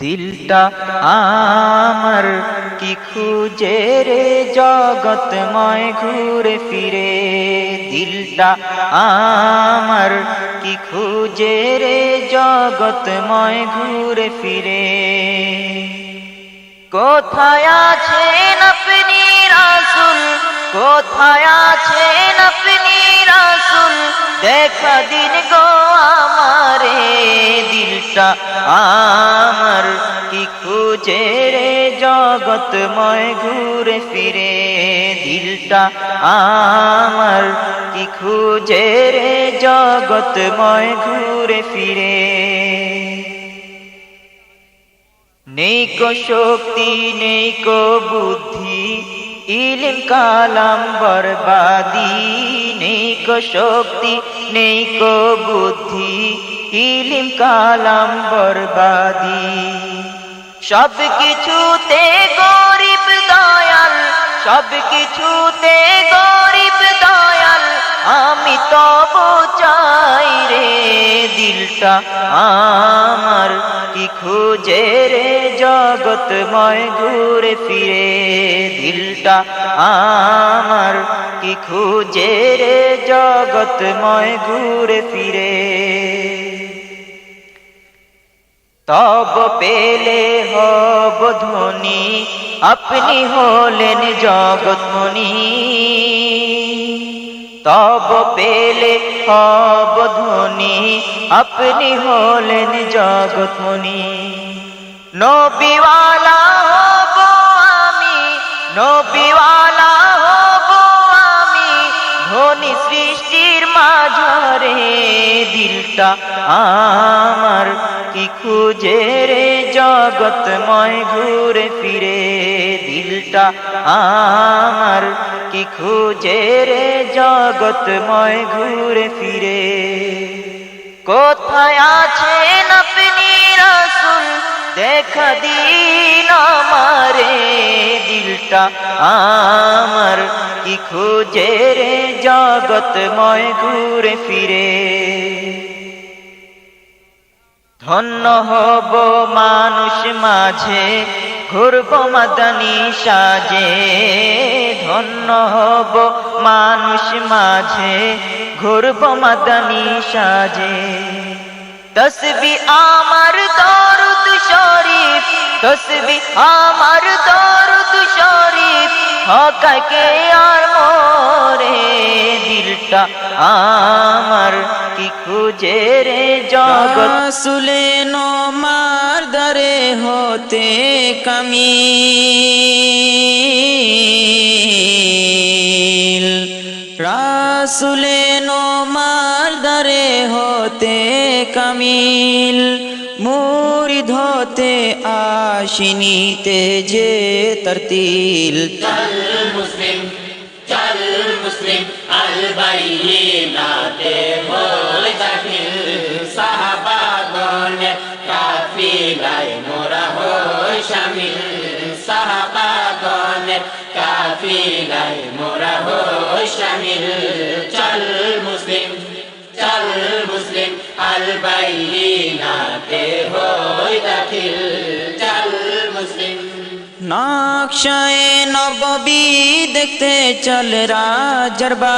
দিলটা আমার কি খুঁজে রে জগৎময় ঘুরে ফিরে, দিলটা আমার কি খুঁজে রে জগৎময় ঘুরে ফিরে। কোথায় আছেন আপনি রাসূল, কোথায় আছেন আপনি রাসূল, দেখা দিন গো আমারে। দিলটা আমার কি খুঁজে রে জগৎময় ঘুরে ফিরে, দিলটা আমার কি খুঁজে রে জগৎময় ঘুরে ফিরে। নেই কো শক্তি নেই কো বুদ্ধি, ইলম কালাম বরবাদি। নেই কো শক্তি নেই কো বুদ্ধি, ইলম কালাম বরবাদি। সব কিছুতে গরিব দয়াল, সব কিছুতে গরিব দয়াল, আমি তবু চাই রে। দিলটা আমার কি খুঁজে রে জগৎময় ঘুরে ফিরে, দিলটা আমার কি খুঁজে রে জগৎময় ঘুরে ফিরে। তব পেলে হব ধনী, আপনি হলেন জগৎমণি। তব পেলে হব ধনী, আপনি হলেন জগৎমণি। নবীওয়ালা হব আমি, নবীওয়ালা হব আমি, ধনী সৃষ্টির মাঝারে। দিলটা আমার কি খুঁজে রে জগৎময় ঘুরে ফিরে, দিলটা আমার কি খুঁজে রে জগৎময় ঘুরে ফিরে। কোথায় আছেন আপনি রাসূল, দেখা দিন আমারে। দিলটা আমার কি খুঁজে রে জগৎময় ঘুরে ফিরে। ধন্য হব মানুষ মাঝে, ঘুরব মাদানী সাজে। ধন্য হব মানুষ মাঝে, ঘুরব মাদানী সাজে। তসবিহ আমার দরুদ শরীফ, তসবিহ আমার দরুদ শরীফ, হকাকে আর মোরে। দিলটা আমার কি খুঁজে রে জগৎ রাসূলে নোমার দরে হতে কামিল, রাসূলে নোমার দরে হতে কামিল। মুরিদ হতে আশিনীতে যে তরতিল। চল মুসলিম চল মুসলিম, আল বাইয়িনাতে হই দাখিল। সাহাবাগণের কাফিলায় মোরা হই শামিল, সাহাবাগণের কাফিলায় মোরা হই শামিল। চল মুসলিম চল মুসলিম, আল বাইয়িনাতে হই দাখিল। চল মুসলিম। নকশায়ে নববী দেখতে চল রাজার বাগ,